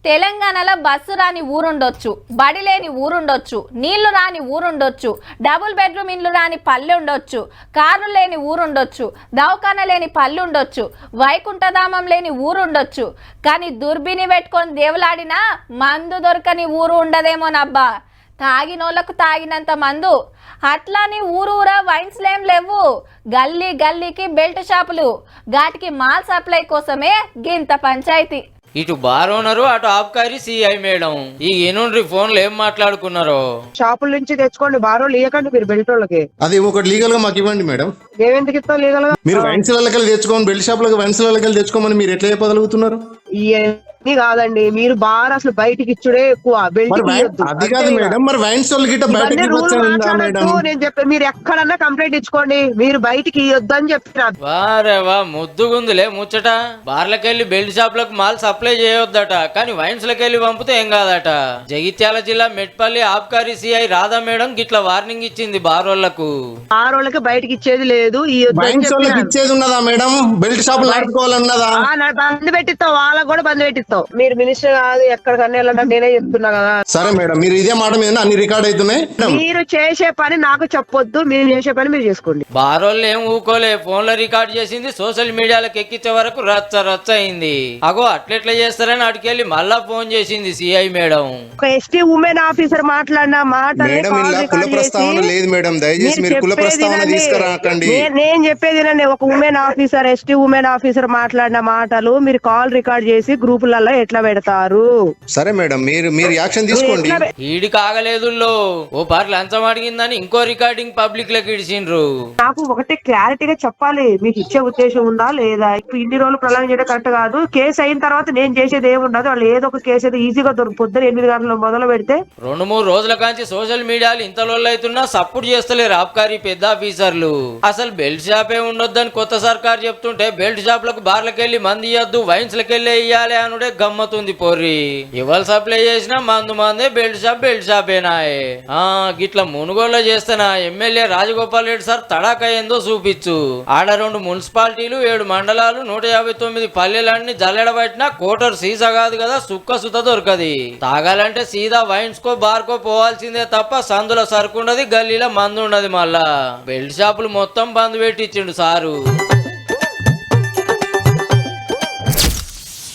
తెలంగాణలో బస్సు రాని ఊరుండొచ్చు, బడి లేని ఊరుండొచ్చు, నీళ్లు రాని ఊరుండొచ్చు, డబుల్ బెడ్రూమ్ ఇండ్లు రాని పల్లె ఉండొచ్చు, కార్లు లేని ఊరుండొచ్చు, దవాఖాన లేని పల్లె ఉండొచ్చు, వైకుంఠధామం లేని ఊరుండొచ్చు. కానీ దుర్బిని పెట్టుకొని దేవులాడినా మందు దొరకని ఊరు ఉండదేమోనబ్బా. తాగినోళ్లకు తాగినంత మందు. అట్లాని ఊరూరా వైన్స్లేం లేవు. గల్లీ గల్లీకి బెల్ట్ షాపులు, గాటికి మాల్ సప్లై కోసమే గింత పంచాయతీ. ఇటు బార్ ఓనరు అటు ఆబ్కారీ సిఐ మేడం ఈ ఎనుండ్రి ఫోన్లు ఏం మాట్లాడుకున్నారో. షాపుల నుంచి తెచ్చుకోండి, బారోళ్ళు ఇవ్వకండి మీరు బెల్ట్ వాళ్ళకి. అది ఒకటి లీగల్ గా మాకు ఇవ్వండి మేడం. ఏమెందుకు ఇస్తాం లీగల్ గా? మీరు వైన్స్ వాళ్ళకి తెచ్చుకోమని, బెల్ట్ షాప్ లకు వైన్స్ వాళ్ళకి తెచ్చుకోమని మీరు ఎట్లా చెప్పగలుగుతున్నారు? ఇవన్నీ కాదండి, మీరు బార్ అసలు బయటికి ఇచ్చుడే ఎక్కువ. అది కాదు మేడం, మరి వైన్స్ వాళ్ళకి నేను చెప్పి మీరు ఎక్కడన్నా కంప్లైంట్ ఇచ్చుకోండి, మీరు బయటికి ఇవ్వద్దు అని చెప్పినారు. వారేవా ముద్దుగుందులే ముచ్చట. బార్లకెళ్ళి బెల్ట్ షాప్లకు మాల్ సప్లై చేయొద్దట, కానీ వైన్స్ లకెళ్ళి పంపితే ఏం కాదట. జగిత్యాల జిల్లా మెట్పల్లి ఆబ్కారీ సిఐ రాధా మేడం గిట్ల వార్నింగ్ ఇచ్చింది బారోళ్లకు. బారోళ్ళకి బయటికి ఇచ్చేది లేదు, ఇచ్చేది ఉన్నదా మేడం? బెల్ట్ షాప్ నడుపుకోవాలన్నదా? బంద్ పెట్టిస్తావు, వాళ్ళకి కూడా బంద్ పెట్టిస్తావు. మీరు మినిస్టర్ కాదు, ఎక్కడికన్నా వెళ్ళాలంటే నేనే చెప్తున్నా కదా. సరే మేడం, మీరు ఇదే మాట మీద అన్ని రికార్డ్ అవుతున్నాయి. మీరు చేసే పని నాకు చెప్పొద్దు, మీరు చేసే పని మీరు చేసుకోండి. బారోళ్ళు ఏం ఊకోలే, ఫోన్ లో రికార్డ్ చేసింది సోషల్ మీడియాలకు ఎక్కించే వరకు రచ్చ రచ్చ అయింది. అగో అట్లెట్లా చేస్తారని అటుకెళ్ళి మళ్ళా ఫోన్ చేసింది సిఐ మేడం. ఒక ఎస్టీ ఉమెన్ ఆఫీసర్ మాట్లాడిన మాట కుల ప్రస్తావన లేదు మేడం, దయచేసి మీరు కుల ప్రస్తావన తీసుకురాకండి. నేను చెప్పేది ఒక women officer, ST women officer మాట్లాడిన మాటలు మీరు కాల్ రికార్డ్ చేసి గ్రూపులలో ఎట్లా పెడతారు? సరే మేడం, మీరు యాక్షన్ తీసుకోండి. ఈడి కాగలేదు, ఓ పార్ లంచం అడిగిందని ఇంకో రికార్డింగ్ పబ్లిక్ లకు ఇడిచిండ్రు. నాకు ఒకటే క్లారిటీగా చెప్పాలి, మీకు ఇచ్చే ఉద్దేశం ఉందా లేదా? ఇప్పుడు ఇన్ని రోజులు ప్రళయం చేయడం కరెక్ట్ కాదు. కేసు అయిన తర్వాత నేను చేసేది ఏముండదు, వాళ్ళు ఏదో ఒక కేసు అయితే ఈజీగా పొద్దున 8 గంటలు మొదలు పెడితే 2-3 రోజుల కాంచి సోషల్ మీడియాలు ఇంత లొల్లైతున్నా సపోర్ట్ చేస్తలేరు ఆబ్కారీ పెద్ద ఆఫీసర్లు. అసలు బెల్ట్ షాపే ఉండొద్దని కొత్త సర్కార్ చెప్తుంటే బెల్ట్ షాప్లకు బార్లకెళ్లి మంది ఇయ్యద్దు, వైన్స్ లకెళ్ళి ఇయ్యాలి అనుడే గమ్మతుంది పోర్రి. ఎవరు సప్లై చేసినా మందే, బెల్ట్ షాపేనాయే. గిట్ల మునుగోళ్ళ చేస్తేనా ఎమ్మెల్యే రాజగోపాల్ రెడ్డి సార్ తడాక ఏందో చూపించు. ఆడ 2 మున్సిపాలిటీలు, 7 మండలాలు, 159 పల్లెలన్నీ జల్లెడబట్టినా కోటర్ సీసా కాదు కదా, సుక్క సుత దొరకది. తాగాలంటే సీదా వైన్స్ కో బార్ కో పోవాల్సిందే తప్ప సందులో సరుకుండది, గల్లీలో మందు ఉండదు. మళ్ళా బెల్ట్ షాపులు మొత్తం బంద్ పెట్టించిండు సారు.